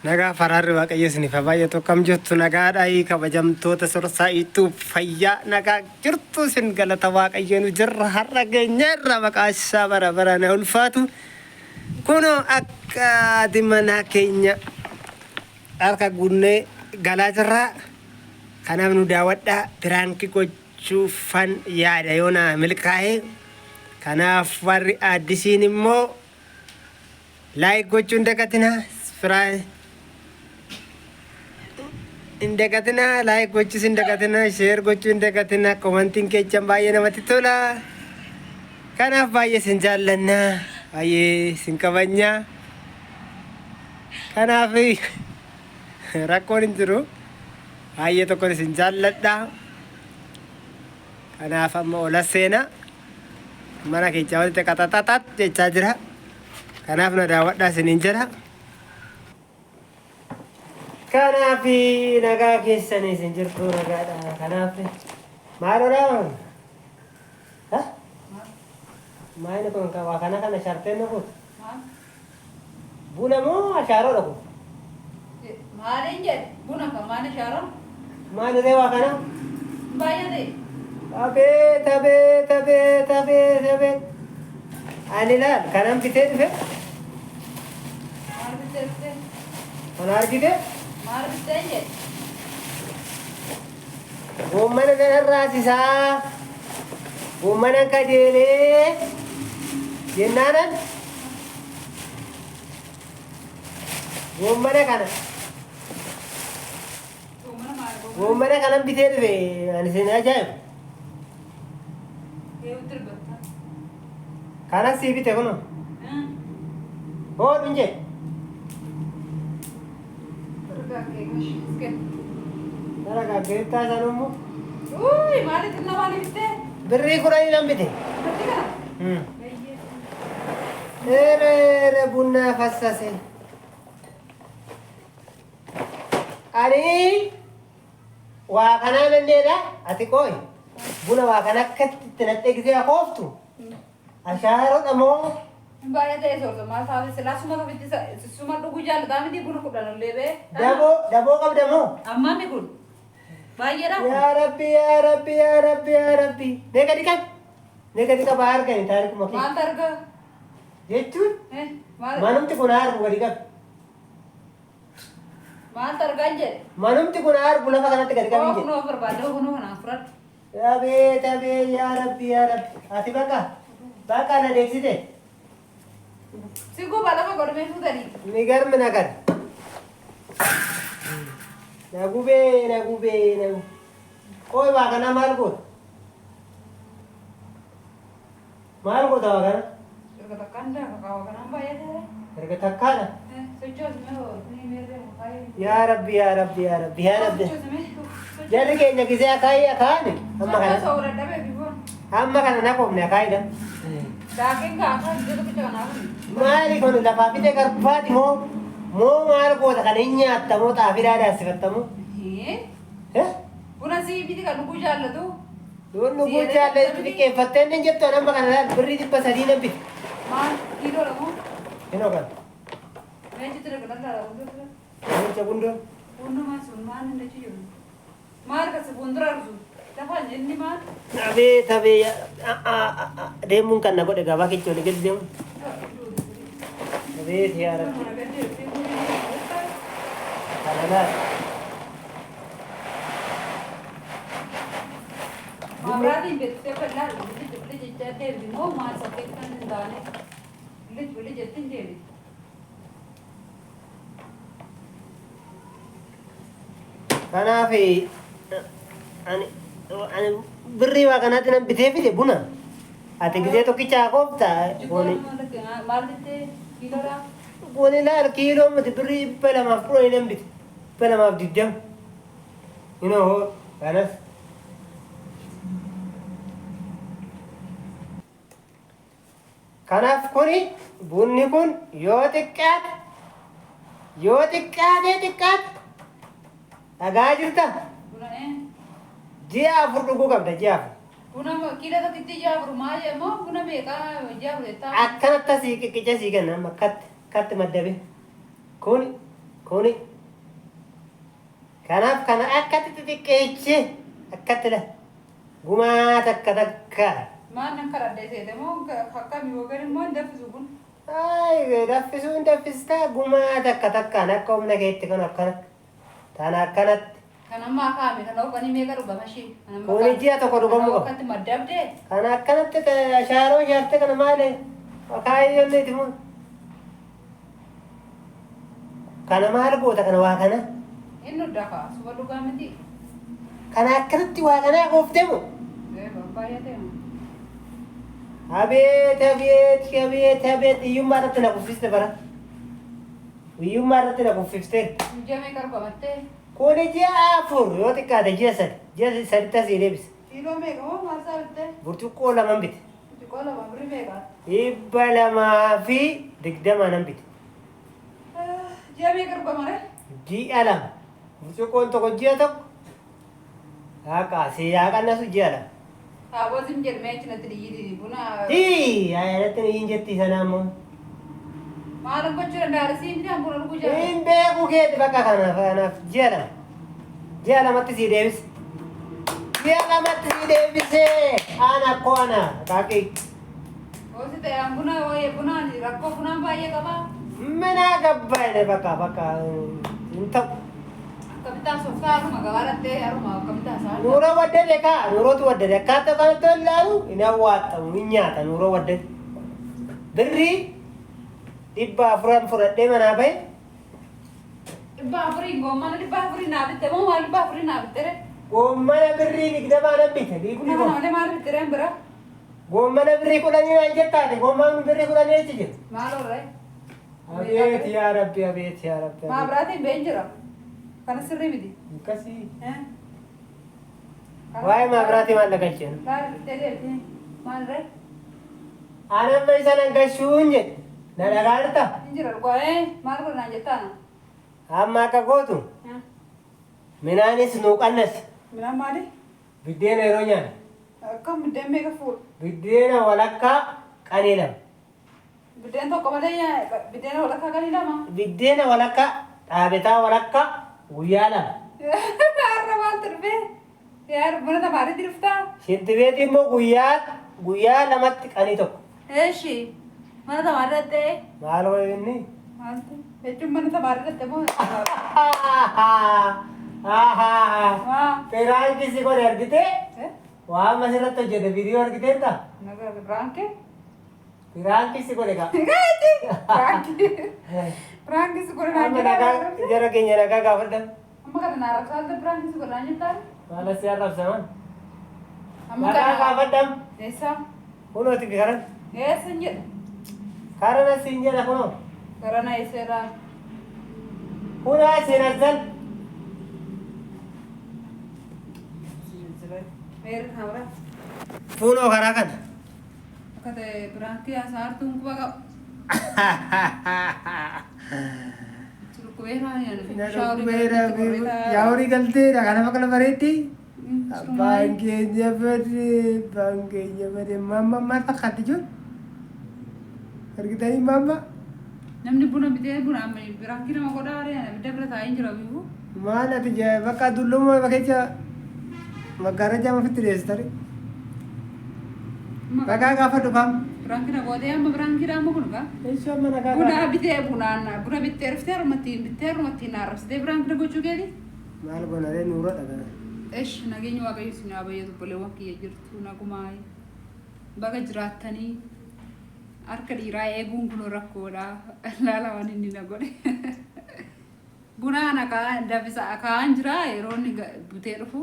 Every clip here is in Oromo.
Nagaa Fararri Waaqayyoon ifa baay'atu kam jettu nagaadhaa kabajamtoota sorsaa itti fayyaa nagaa jirtu sin galata Waaqayyoon jirra har'a geenyerra maqaa isaa bara baraan ulfaatu kunoo akka dimana keenya harka gunnee galaa jirra kanaaf nu daawwadhaa pirankii gochuufan yaada yoona milkaa'ee kanaaf warri addisiin immoo laayik gochuun dagatina firaa indagatina like gochis indagatina share gochu indagatina commenting kechan baay'ee namatti tola kanaaf baay'ee sin jaallanna baay'ee sin kabanya kanaaf rakkoon hin jiru baay'ee tokko sin jaalladha kanaaf amma ola seena mana kecha walitti qatatat jechaa jira kanaaf na daawwadhaa siniin jedha kanafi nagaa keessanii isin jirtu nagaadha kanafi maalodha ha maayina kun waa kana sharteen kun buna moo ashaaroo dhabu maalin jedhe buna kan maal ashaaroo maaliree waa kana baay'ate tabe ani laal kanan bitee dhufe maal bitee kana argite maal bitee jedhe gommana kanarraasisaa gommana kajeelee jennaanan gommana kana gommana kanan bitee dhufe ani isin ajaa'ibu kanas sii bite kuno hoodun jedhe Naraga gerita sanummu. Ui, mari tinna mali bitte. Birri kurani lambite. Bitte kana. Ere bunna fassase. Ani wa kana nandeda ati koi. Buna wa kana akkatti natte gise akoftu. Asharo damo. Baay'ee soorta maal taa'e silaa suma bitti suma dhugu jaalladhaa miti buna kudhan leebe. Daboo qabdamoo. Amma mi kun baay'eedha. Yaa Rabbi. Nega dika bahar gani taariku makii. Maal targa? Jechuun maal? manumti kun harbu gadi qabi. Maal targaan jedhe? Manumti kun harbu lafa kanatti gadi qabi jedhe. Kunoo barbaade kunoo kanaan fudhadhu. Yaa Rabbi. Ati bakka na deeksite. Sigo balama godhame fuudhanii. Ni garmi nagar. Nagube. Koi waa kana maal goota? Maal goota waa kana? Erga takkaan daaka waa kanaan baay'ate. Erga takkaadha. Sochoosme hoo ni meerre baay'ee. Yaa Rabbi. Jarri keenya gisee akaayii akaani. Amma kana naqofne akaayidha. Daakeen gaafa iddoo tokko kanaaf. Maali kun lafaa fide garbaati moo maal goota kana hin nyaatta moo xaafii daadaasifattamu? Buna sii biti kan dhuguu jaallatu. Yoon dhuguu jaallatu xiqqeeffattee inni jettu amma kana laal birrii 300 nan bite. Maal kiiloo lamoo? Hinoo kan. Leenci ture kan daldala gundoo. Leenca gundoo. Gundoo maal sun maal hin dachi jiru? Maal kasi fuuldura arsu? Lafaan inni maal? Tabee deemuun kan na godhe gabaa keessa olii gadi deemu. Tabee yaa Rabbi. Kananaa. Mabraatiin beektee bal'aa billi jechaa deebi moo maal saffee kan hin taane billi jettiin deebi. Kanaaf ani birrii waa kanatti nan bitee fide buna. Ati gisee tokkicha koofta. Maal bittee kiiloodhaa? Gooni laal kiiloo miti birrii 210 nan bite. 220. Inoo kanas. Kanaaf kuni bunni kun yoo xiqqaate dhagaa jirta. Ji'a 4 dhuguu qabda ji'a 4. Buna kilo tokkitti jaafuru maal jedhamoo buna meeqaa jaafuru jettaa? Akkanatti asii qiqqicha sii kenna amma katti maddabe kun Kuni kanaaf kana akkatti xixiqqeechi akkatti la gumaa takka. Maan nan kadhadhee seete moo akkami yookaan immoo hin daffisu kun? Ay daffisuu hin daffistaa gumaa takkaan akka humna keetti kan akkana tana akkanatti. Kan ammaa kaa'ame kan oofanii meeqa dhugama ishee? Kuni ji'a tokko dhugamu qaba. Akkatti maddabdee? Kan akkanatti shaaroo shaarte kana maali? Akaayyoon itti mun. Kana maal goota kana waa kana? Inni dafa suba dhugaa miti. Kana akkanatti waa kanaa gooftee moo? Baay'atee moo? Abeet hiyyummaa irratti na kuffiste bara. Hiyyummaa irratti na kuffiste. Ji'a meeqa dhugamattee? Kuni ji'a afur yoo xiqqaate ji'a saditti asii deebise. Kiiloo meeqa moo maal isaa bittee? Burcuqqoo laman bite. Burcuqqoo lama birrii meeqa? 220 nan bite. Ji'a meeqa dhugamare? Ji'a lama. Burcuqqoon tokko ji'a tokko. Kaasee yaa qannasu ji'a lama. Taabootiin jedhamee achinatti dhiyyiti buna. Ayyaanatti hin jetti sana ammoo. Maal gochuu danda'a? Siin midhaan buna dhuguu jaalladha. Hin beeku keeti bakka kanaaf ji'a lama. Ji'a lamatti sii deebise. Ji'a lamatti sii deebise. Ana akkoo ana kaakii. Hoosi ta'e buna bunaan rakkoo bunaan baay'ee qabaa. Mana gabbaa'e bakka hin ta'u. Kapitaan sooftaaruma gabaadhattee haruma kapitaan isaa. Nuura waddade kaa nuurootu waddade akkaataa kanatti ilaalu hin hawwaatamu hin nyaata nuura waddade. Birrii 400 fudhadhee manaa bahe. 400 goommana 400 naa bitte moo maal 400 naa bittere? Goommana birrii 20 nan bite. Nama malee maal bittereen bira? Goommana birrii 10 naan jettaate goomman birrii 10 echi jira. Maal orree? Abeet yaa Rabbi abeet yaa Rabbi. Maa biraatiin been jira? Kana sirrii miti. Akkasii. Waa'ee maabiraatii maal dhagacheen? Laal bittee deebitee maal ree? Anamma isa nan gashuun jedhe. Na dhagaadhata? Hin jira dhugaa maal godhanaan jettaan? Amma akka gootu midhaanis nuu qannas. Midhaan maali? Biddeena yeroo nyaata. Akkam biddeen meeqa fuudha? Biddeena walakkaa qanii lama. Biddeen tokko malee biddeena walakkaa qanii lama? Biddeena walakkaa dhaabetaa walakkaa guyyaa lama. Har'a maaltu dhufee? Yaa buna tamaariitti dhuftaa? Shinti beeti immoo guyyaa lamatti qanii tokko. Eeshi mana tamaariitti Maal wayi inni? maaltu? Jechuun mana tamaariitti moo? Pirankii si godhe argitee? Waan asirratti hojjete viidiyoo argiteetta? Nagaa biraankee? Pirankii si godhe kaa. Biraankii si godhe naan Amma jedhaa? nagaa jara keenya nagaa gaafadha. Amma kana naa rakkaalte biraankii si godhe naan jettaa? Maal asii arrabsaman? Amma Nagaa kana gaafadham. eessa? Kunooti karan. Eessa hin jedhe? Karan asiin jedha kunoo. Garana eesseedhaa? Kunoo asiin asan. Meerri haura? Kunoo karaa kana. Akka ta'e biraankii hasaartuun quba qaba. Surukkubeeraa Yaa'urii galteedha kana makala bareetti. Abbaan keenya bade mamma maal fakkaatti jiru? Argitanii mamma? namni buna bitee buna biraankii nama godhaa abidda bira taa'ee jira biifuu. Maal ati bakka dulluma bakkecha maggaarajaa mafitti dhiyeessitare. Bakka gaafa dhufam. Biraankii na godhee amma biraankii dha amma kun gaa. Eessu amma nagaa Buna bitee buna bittee dhuftee harumatti naarrabsitee biraankii na gochuu keeti. maal bonaree nuura dhagaa. Eesh nageenya waaqayyo isin haa bayyatu obboleewwan kiyya jirtu nagumaa baga jiraattanii harka dhiiraa eeguun kun rakkoodha laala waan inni na godhe. Bunaan dafisa akaa'an jira yeroo inni butee dhufu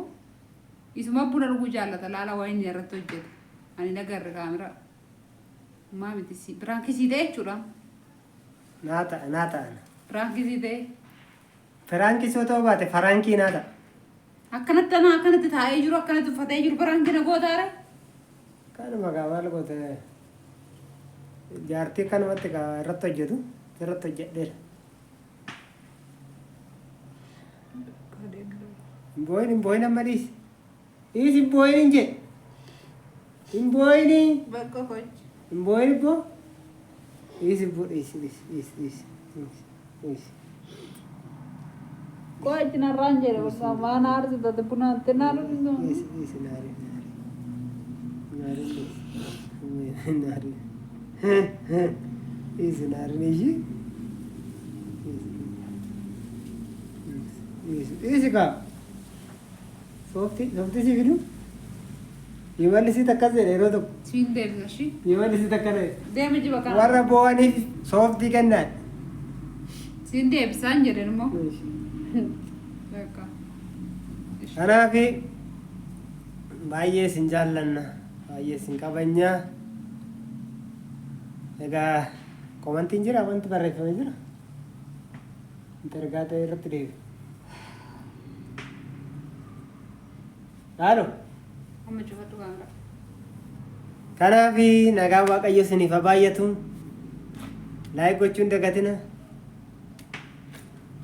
isuma buna dhuguu jaallata laala waan inni irratti hojjete ani nagarre kaamera maa miti biraankisii ta'e jechuudha. Naa ta'a. Biraankisii ta'e. Firaankii soo ta'uu baate faraankii naa ta'a. Akkanatti taa'ee jiru akkanatti uffatee jiru biraankii na gootaare. Kanuma gaa maal goote jaartii kanumatti gaa irratti hojjetu irratti hojjedheera. Hin booyin amma dhiisi. Dhiisi hin booyin jedhe. Hin booyini. Bakka kochi. Hin booyin ibboo. Dhiisi. Kok cina ranger bersama narik tetap pun nanti narik itu. Isi nari. Nari. Isi nari nih. Isi kak. Softi sih gitu. Gimana sih takkan sih itu tuh? Cinta sih. Gimana sih takkan? Dia macam apa? Warna bawah nih softi kan dah. Cinta bisa jadi mau. Mereka. Anak bayi sinjalan bayi singkabanya. Ega komentin jira apa tuh bareng sama jira? Tergata itu deh. Halo. Kamu coba tuh kan? Karena naga waaqayyo siniif baay'atu laayik gochuun dagatina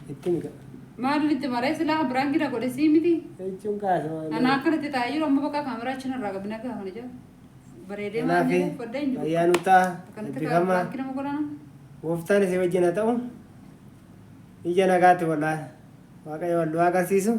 itti mika Maal itti maree silaa birankii na godhe sii miti. jechuun kaasuma Ana akkanatti taa'ee jiru amma bakka kaameraa achi narraa gabina gaafana jira. Bareedee maal jedhu foddaa hin jiru. fayyaanutaa Akkanatti eebbifama birankii nama godhana. gooftaan isii wajjin haa ta'u ija nagaatti walaa waaqayyo wal agarsiisu